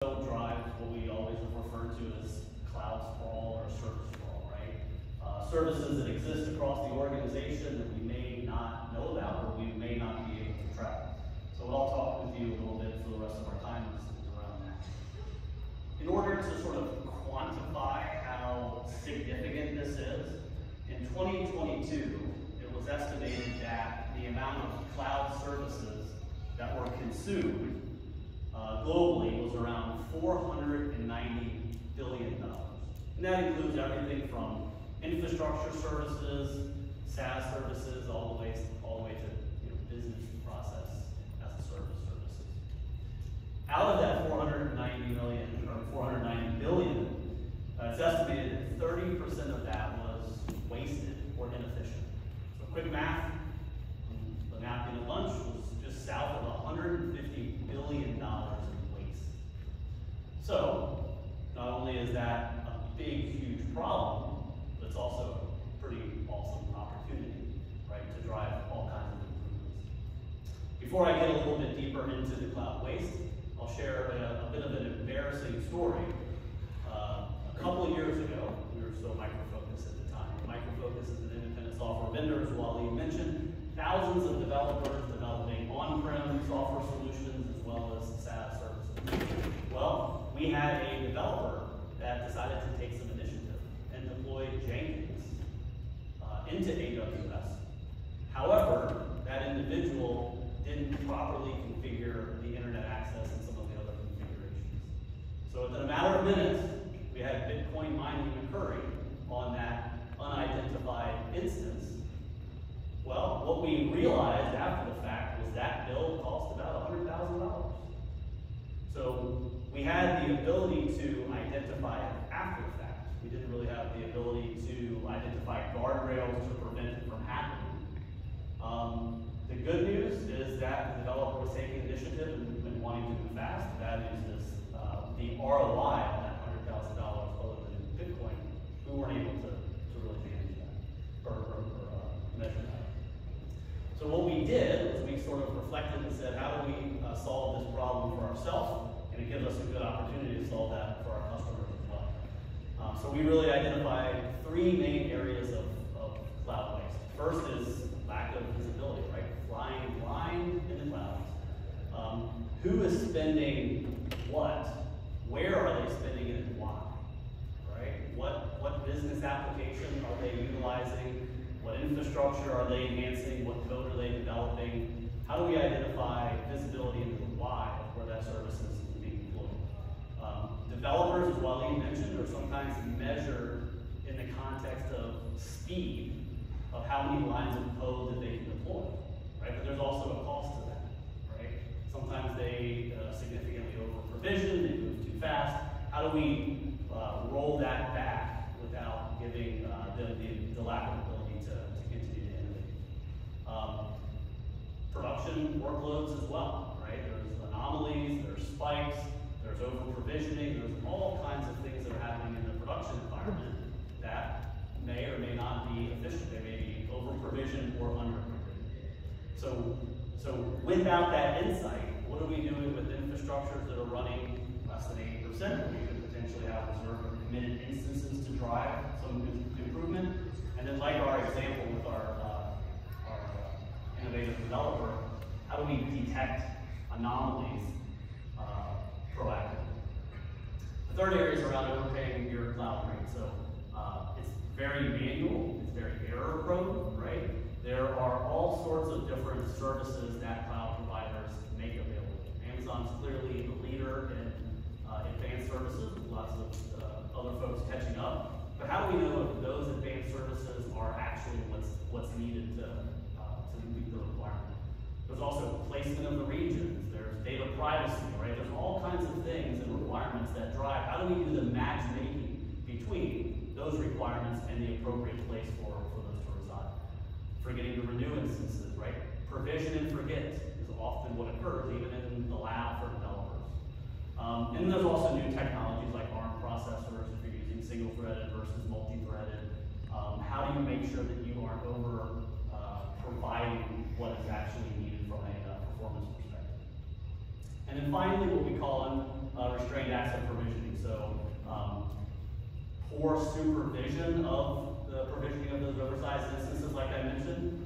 drives what we always refer to as cloud sprawl or service sprawl, right? Services that exist across the organization that we may not know about or we may not be able to track. So what I'll talk with you a little bit for the rest of our time is around that. In order to sort of quantify how significant this is, in 2022, it was estimated that the amount of cloud services that were consumed globally was around $490 billion. And that includes everything from infrastructure services, SaaS services, all the way to business process as a service services. Out of that 490 billion, it's estimated that 30% of that was wasted or inefficient. So quick math, the napkin at lunch was just south of $150 billion in waste. So not only is that a big, huge problem, but it's also a pretty awesome opportunity, right, to drive all kinds of improvements. Before I get a little bit deeper into the cloud waste, I'll share a bit of an embarrassing story. A couple of years ago, we were still Micro Focus at the time. Micro Focus is an independent software vendor, as Wally mentioned. Thousands of developers developing on-prem software solutions as well as SaaS services. Well, we had a developer that decided to take some initiative and deployed Jenkins into AWS. However, that individual didn't properly configure the internet access and some of the other configurations. So within a matter of minutes, we had Bitcoin mining occurring on that unidentified instance. Well, what we realized after the fact was that build cost about $100,000. So we had the ability to identify it after the fact. We didn't really have the ability to identify guardrails to prevent it from happening. The good news is that the developer was taking initiative and wanting to move fast. The bad news is the ROI on that $100,000 other than Bitcoin, we weren't able to really manage that or measure that. So what we did was we sort of reflected and said, how do we solve this problem for ourselves? And it gives us a good opportunity to solve that for our customers as well. So we really identified three main areas of cloud waste. First is lack of visibility, right? Flying blind in the clouds. Who is spending what? Where are they spending it and why? Right? What business application are they utilizing? What infrastructure are they enhancing? What code are they developing? How do we identify visibility into the why of where that service is being deployed? Developers, as Wally mentioned, are sometimes measured in the context of speed of how many lines of code that they can deploy, right? But there's also a cost to that, right? Sometimes they significantly over-provision, they move too fast. How do we roll that back without giving them the lack of ability to continue to innovate? Production workloads as well, right? There's anomalies, there's spikes, there's over-provisioning, there's all kinds of things that are happening in the production environment that may or may not be efficient. They may be over-provisioned or under-provisioned. So without that insight, what are we doing with infrastructures that are running less than 80%? We could potentially have reserved or committed instances to drive some improvement. And then like our example with our innovative developer, how do we detect anomalies proactively? The third area is around overpaying your cloud rate. So it's very manual, it's very error prone, right? There are all sorts of different services that cloud providers make available. Amazon's clearly the leader in advanced services, with lots of other folks catching up. But how do we know if those advanced services are actually what's needed to meet the requirement? There's also placement of the regions, there's data privacy, right? There's all kinds of things and requirements that drive. How do we do the matchmaking between those requirements and the appropriate place for those to reside? Forgetting to renew instances, right? Provision and forget is often what occurs, even in the lab for developers. And there's also new technologies like ARM processors, if you're using single-threaded versus multi-threaded. How do you make sure that you aren't over providing what is actually needed from a performance perspective? And then finally, what we call restrained access provisioning. So poor supervision of the provisioning of those oversized instances, like I mentioned.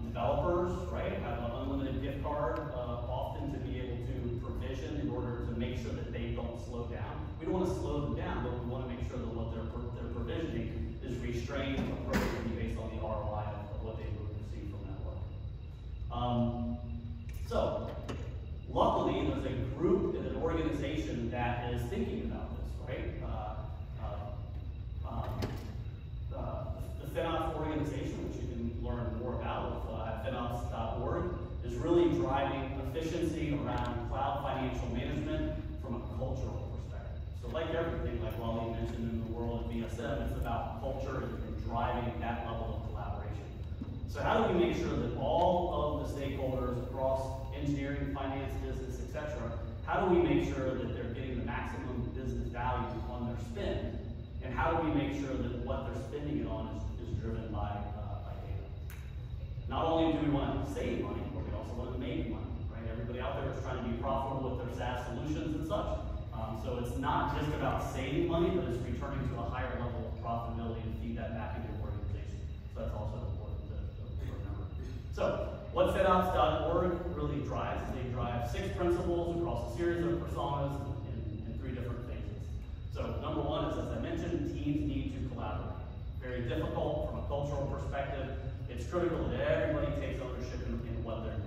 Developers, right, have an unlimited gift card often to be able to provision in order to make sure that they don't slow down. We don't want to slow them down, but we want to make sure that what they're provisioning is restrained appropriately based on the ROI of what they would receive from that work. So, luckily, there's a group and an organization that is thinking about this, right? The FinOps organization, which you can learn more about at FinOps.org, is really driving efficiency around cloud financial management from a cultural perspective. So like everything, like Wally mentioned in the world of BSM, it's about culture and driving that level of collaboration. So how do we make sure that all of the stakeholders across engineering, finance, business, etc., how do we make sure that they're getting the maximum business value on their spend? And how do we make sure that what they're spending it on is driven by data? Not only do we want to save money, but we also want to make money, right? Everybody out there is trying to be profitable with their SaaS solutions and such. So it's not just about saving money, but it's returning to a higher level of profitability and feed that back into your organization. So that's also important to remember. So what FinOps.org really drives is they drive 6 principles across a series of personas in 3 different phases. So number 1 is, as I mentioned, teams need to collaborate. Very difficult from a cultural perspective. It's critical that everybody takes ownership in what they're doing.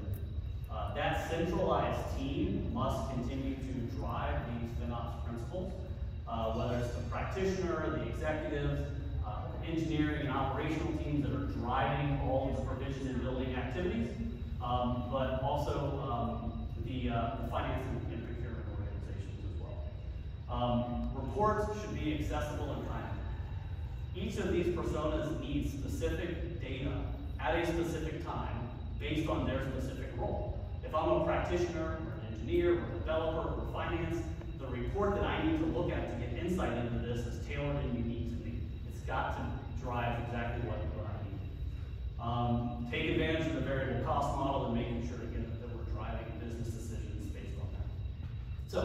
That centralized team must continue to drive these FinOps principles, whether it's the practitioner, the executives, engineering and operational teams that are driving all these provision and building activities, but also the finance and procurement organizations as well. Reports should be accessible and timely. Each of these personas needs specific data at a specific time based on their specific role. If I'm a practitioner, or an engineer, or a developer, or finance, the report that I need to look at to get insight into this is tailored and unique to me. It's got to drive exactly what I need. Take advantage of the variable cost model and making sure again that we're driving business decisions based on that. So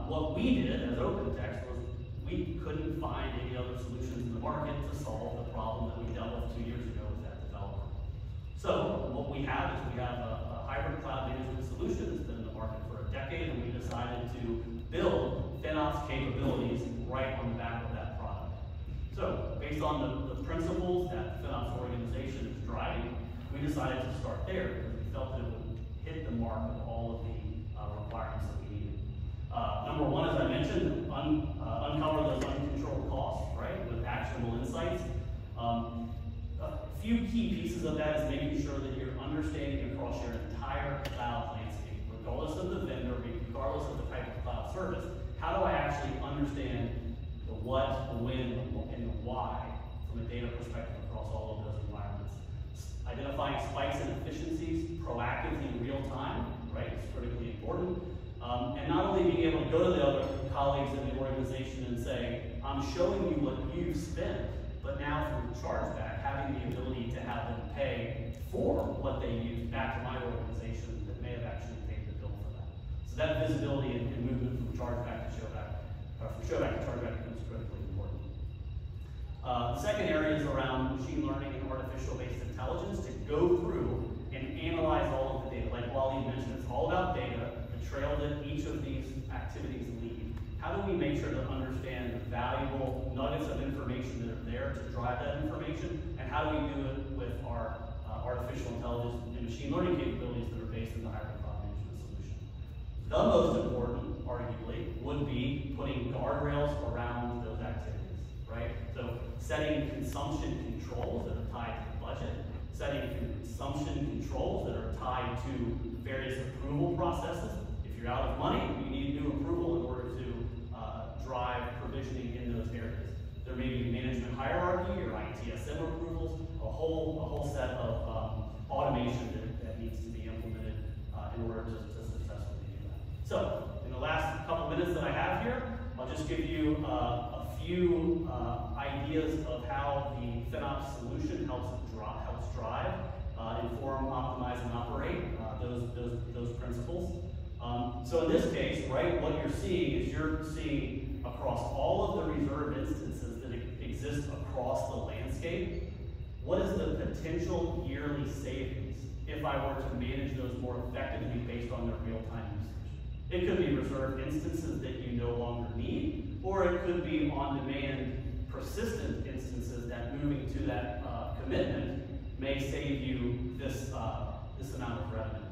what we did as OpenText was we couldn't find any other solutions in the market to solve the problem that we dealt with 2 years ago with that developer. So what we have is we have a hybrid cloud management solution that's been in the market for a decade, and we decided to build FinOps capabilities right on the back of that product. So based on the principles that the FinOps organization is driving, we decided to start there because we felt that it would hit the mark of all of the requirements that we needed. Number 1, as I mentioned, uncover those uncontrolled costs, right, with actionable insights. A few key pieces of that is making sure that you're understanding across your entire cloud landscape, regardless of the vendor, regardless of the type of cloud service. How do I actually understand the what, the when, and the why from a data perspective across all of those environments? Identifying spikes and efficiencies proactively in real time, right, is critically important. And not only being able to go to the other colleagues in the organization and say, I'm showing you what you've spent, but now through chargeback, having the ability to have them pay for what they use back to my organization that may have actually paid the bill for that. So that visibility and movement from chargeback to showback, or from showback to chargeback becomes critically important. The second area is around machine learning and artificial-based intelligence to go through and analyze all of the data. Like Wally mentioned, it's all about data, the trail that each of these activities lead. How do we make sure to understand the valuable nuggets of information that are there to drive that information, and how do we do it with our artificial intelligence and machine learning capabilities that are based in the hybrid cloud management solution? The most important, arguably, would be putting guardrails around those activities, right? So setting consumption controls that are tied to the budget, setting consumption controls that are tied to various approval processes. If you're out of money, you need new approval in order to drive provisioning in those areas. There may be management hierarchy or ITSM approvals, a whole set of automation that needs to be implemented in order to successfully do that. So, in the last couple minutes that I have here, I'll just give you a few ideas of how the FinOps solution helps drive, inform, optimize, and operate those principles. So in this case, right, what you're seeing is you're seeing across all of the reserve instances that exist across the landscape, what is the potential yearly savings if I were to manage those more effectively based on their real-time usage? It could be reserved instances that you no longer need, or it could be on-demand persistent instances that moving to that commitment may save you this amount of revenue.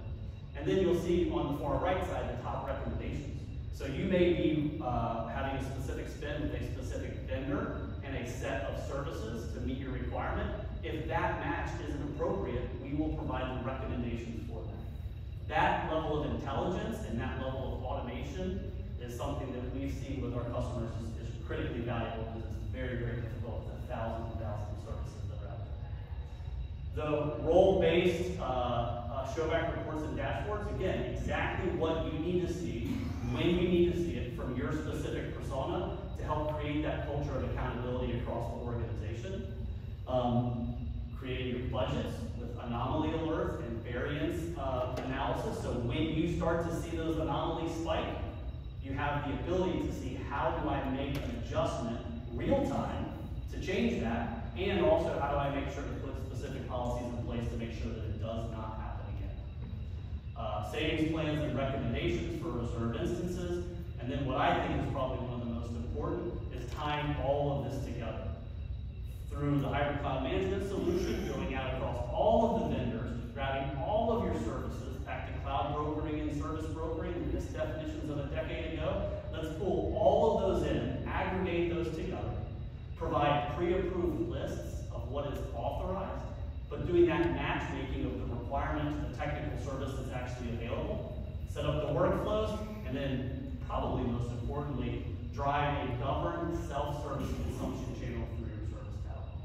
And then you'll see on the far right side the top recommendations. So you may be having a specific spend with a specific vendor and a set of services to meet your requirement. If that match isn't appropriate, we will provide the recommendations for that. That level of intelligence and that level of automation is something that we've seen with our customers is critically valuable because it's very, very difficult with the thousands and thousands of services that are out there. The role-based showback reports and dashboards, again, exactly what you need to see, when you need to see it from your specific persona to help create that culture of accountability across the organization. Creating your budgets with anomaly alerts and variance analysis. So when you start to see those anomalies spike, you have the ability to see how do I make an adjustment real time to change that, and also how do I make sure to put specific policies in place to make sure that it does not happen again. Savings plans and recommendations for reserved instances, and then what I think is probably one of the most important is tying all of this together. Through the hybrid cloud management solution, going out across all of the vendors, grabbing all of your services, back to cloud brokering and service brokering, the definitions of a decade ago. Let's pull all of those in, aggregate those together, provide pre-approved lists of what is authorized, but doing that matchmaking of the requirement to the technical service that's actually available, set up the workflows, and then probably most importantly, drive a governed self-service consumption channel through your service catalog.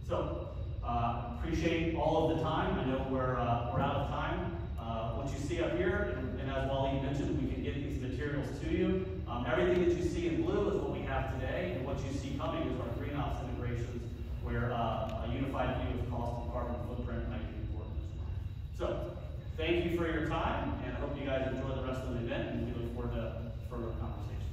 So, appreciate all of the time. I know we're out of time. What you see up here, and as Waleed mentioned, we can get these materials to you. Everything that you see in blue is what we have today, and what you see coming is our FinOps integrations, where a unified view of cost and carbon footprint might be important as well. So, thank you for your time, and I hope you guys enjoy the rest of the event, and we look forward to further conversation.